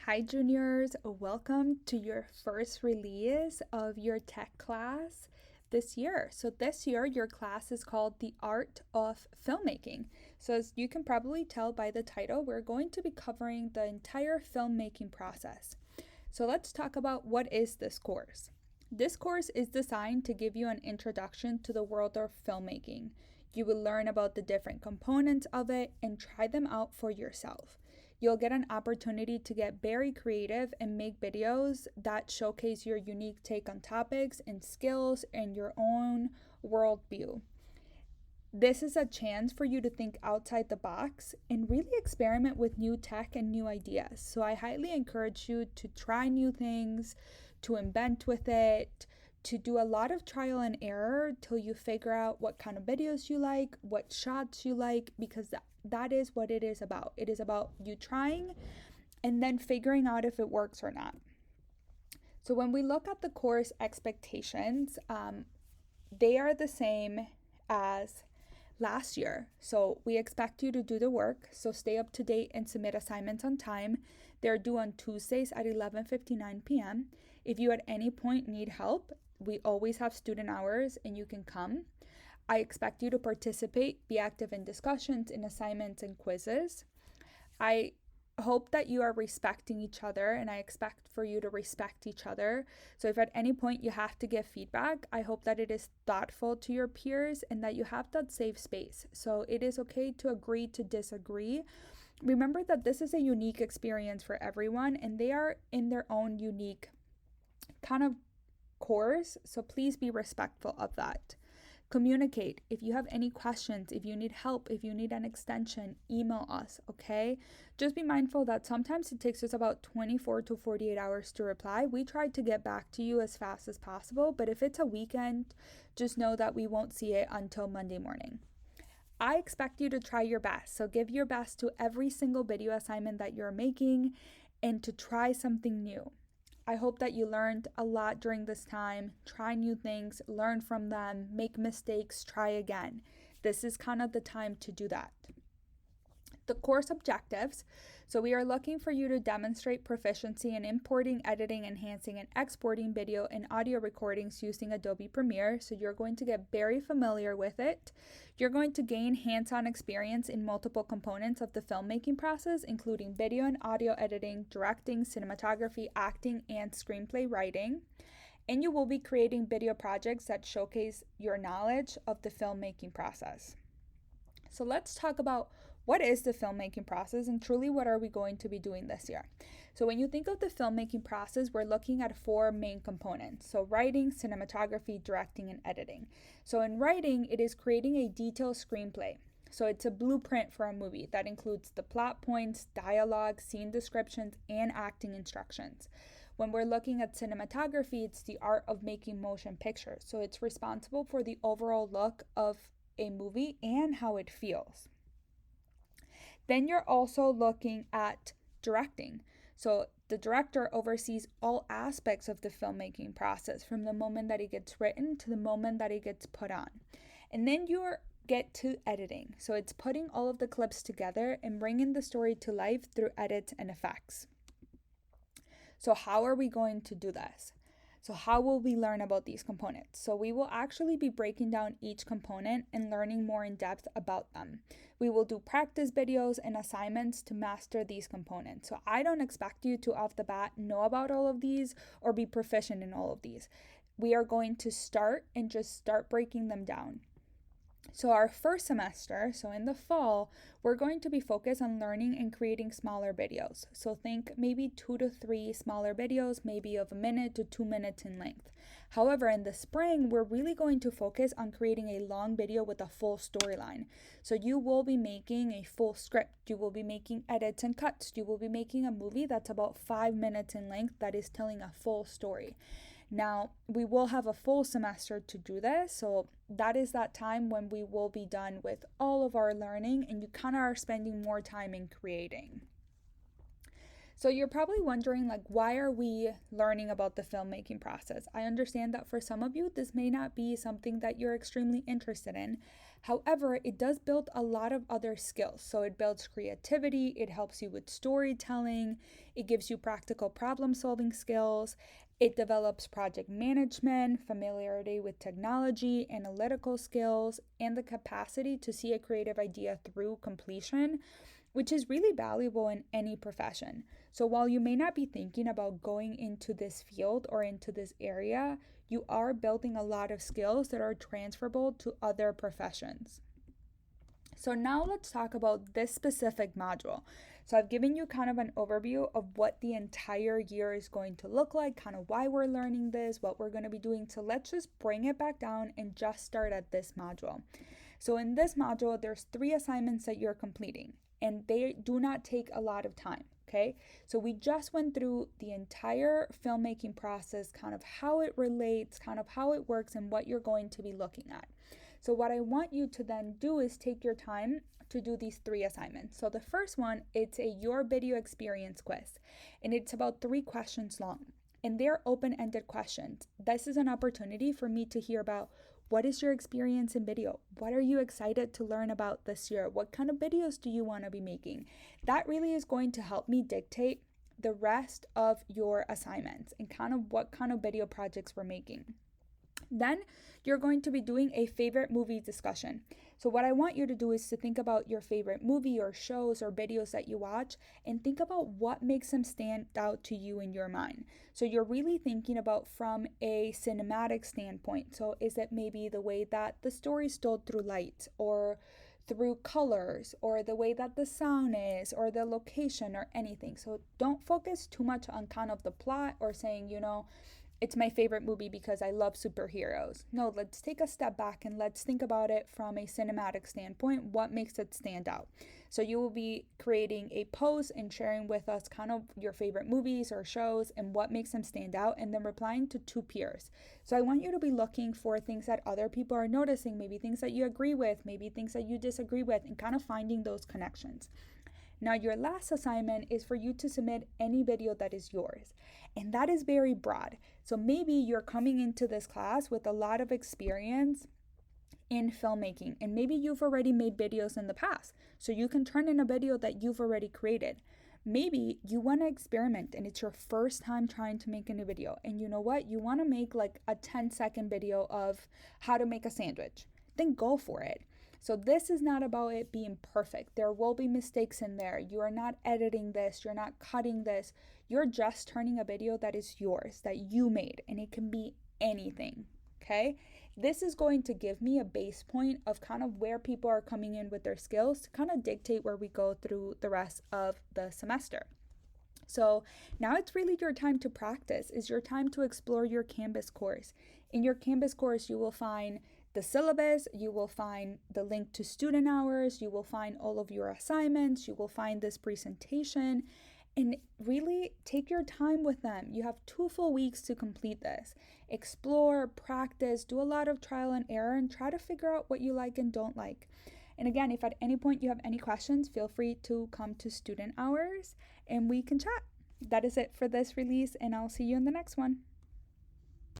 Hi, juniors. Welcome to your first release of your tech class this year. So, this year, your class is called The Art of Filmmaking. So, as you can probably tell by the title, we're going to be covering the entire filmmaking process. So, let's talk about what is this course. This course is designed to give you an introduction to the world of filmmaking. You will learn about the different components of it and try them out for yourself. You'll get an opportunity to get very creative and make videos that showcase your unique take on topics and skills and your own worldview. This is a chance for you to think outside the box and really experiment with new tech and new ideas. So I highly encourage you to try new things, to invent with it, to do a lot of trial and error till you figure out what kind of videos you like, what shots you like, because that is what it is about. It is about you trying and then figuring out if it works or not. So when we look at the course expectations, they are the same as last year. So we expect you to do the work. So stay up to date and submit assignments on time. They're due on Tuesdays at 11:59 p.m. If you at any point need help, we always have student hours and you can come. I expect you to participate, be active in discussions, in assignments, and quizzes. I hope that you are respecting each other, and I expect for you to respect each other. So if at any point you have to give feedback, I hope that it is thoughtful to your peers and that you have that safe space. So it is okay to agree to disagree. Remember that this is a unique experience for everyone, and they are in their own unique kind of course. So please be respectful of that. Communicate. If you have any questions, if you need help, if you need an extension, email us, okay? Just be mindful that sometimes it takes us about 24 to 48 hours to reply. We try to get back to you as fast as possible, but if it's a weekend, just know that we won't see it until Monday morning. I expect you to try your best. So give your best to every single video assignment that you're making and to try something new. I hope that you learned a lot during this time. Try new things, learn from them, make mistakes, try again. This is kind of the time to do that. The course objectives. So we are looking for you to demonstrate proficiency in importing, editing, enhancing, and exporting video and audio recordings using Adobe Premiere. So you're going to get very familiar with it. You're going to gain hands-on experience in multiple components of the filmmaking process, including video and audio editing, directing, cinematography, acting, and screenplay writing. And you will be creating video projects that showcase your knowledge of the filmmaking process. So let's talk about what is the filmmaking process and truly what are we going to be doing this year. So when you think of the filmmaking process, we're looking at four main components. So writing, cinematography, directing, and editing. So in writing, it is creating a detailed screenplay. So it's a blueprint for a movie that includes the plot points, dialogue, scene descriptions, and acting instructions. When we're looking at cinematography, it's the art of making motion pictures. So it's responsible for the overall look of a movie and how it feels. Then you're also looking at directing. So the director oversees all aspects of the filmmaking process from the moment that it gets written to the moment that it gets put on. And then you get to editing. So it's putting all of the clips together and bringing the story to life through edits and effects. So how are we going to do this? So how will we learn about these components? So we will actually be breaking down each component and learning more in depth about them. We will do practice videos and assignments to master these components. So I don't expect you to off the bat know about all of these or be proficient in all of these. We are going to start breaking them down. So our first semester, so in the fall, we're going to be focused on learning and creating smaller videos. So think maybe 2 to 3 smaller videos, maybe of 1 minute to 2 minutes in length. However, in the spring, we're really going to focus on creating a long video with a full storyline. So you will be making a full script. You will be making edits and cuts. You will be making a movie that's about 5 minutes in length that is telling a full story. Now, we will have a full semester to do this, so that is that time when we will be done with all of our learning and you kind of are spending more time in creating. So you're probably wondering, why are we learning about the filmmaking process? I understand that for some of you, this may not be something that you're extremely interested in. However, it does build a lot of other skills. So it builds creativity, it helps you with storytelling, it gives you practical problem solving skills, it develops project management, familiarity with technology, analytical skills, and the capacity to see a creative idea through completion, which is really valuable in any profession. So while you may not be thinking about going into this field or into this area, you are building a lot of skills that are transferable to other professions. So now let's talk about this specific module. So I've given you kind of an overview of what the entire year is going to look like, kind of why we're learning this, what we're going to be doing. So let's just bring it back down and just start at this module. So in this module, there's 3 assignments that you're completing, and they do not take a lot of time. Okay, so we just went through the entire filmmaking process, kind of how it relates, kind of how it works, and what you're going to be looking at. So what I want you to then do is take your time to do these 3 assignments. So the first one, it's a Your Video Experience quiz, and it's about 3 questions long, and they're open-ended questions. This is an opportunity for me to hear about what is your experience in video? What are you excited to learn about this year? What kind of videos do you want to be making? That really is going to help me dictate the rest of your assignments and kind of what kind of video projects we're making. Then you're going to be doing a favorite movie discussion. So what I want you to do is to think about your favorite movie or shows or videos that you watch and think about what makes them stand out to you in your mind. So you're really thinking about from a cinematic standpoint. So is it maybe the way that the story is told through light or through colors or the way that the sound is or the location or anything. So don't focus too much on kind of the plot or saying, it's my favorite movie because I love superheroes. No, let's take a step back and let's think about it from a cinematic standpoint. What makes it stand out? So you will be creating a post and sharing with us kind of your favorite movies or shows and what makes them stand out, and then replying to 2 peers. So I want you to be looking for things that other people are noticing, maybe things that you agree with, maybe things that you disagree with, and kind of finding those connections. Now, your last assignment is for you to submit any video that is yours, and that is very broad. So maybe you're coming into this class with a lot of experience in filmmaking, and maybe you've already made videos in the past, so you can turn in a video that you've already created. Maybe you want to experiment and it's your first time trying to make a new video, and you know what? You want to make like a 10-second video of how to make a sandwich. Then go for it. So this is not about it being perfect. There will be mistakes in there. You are not editing this. You're not cutting this. You're just turning a video that is yours, that you made, and it can be anything, okay? This is going to give me a base point of kind of where people are coming in with their skills to kind of dictate where we go through the rest of the semester. So now it's really your time to practice. It's your time to explore your Canvas course. In your Canvas course, you will find the syllabus, you will find the link to student hours, you will find all of your assignments, you will find this presentation, and really take your time with them. You have 2 full weeks to complete this. Explore, practice, do a lot of trial and error, and try to figure out what you like and don't like. And again, if at any point you have any questions, feel free to come to student hours and we can chat. That is it for this release, and I'll see you in the next one.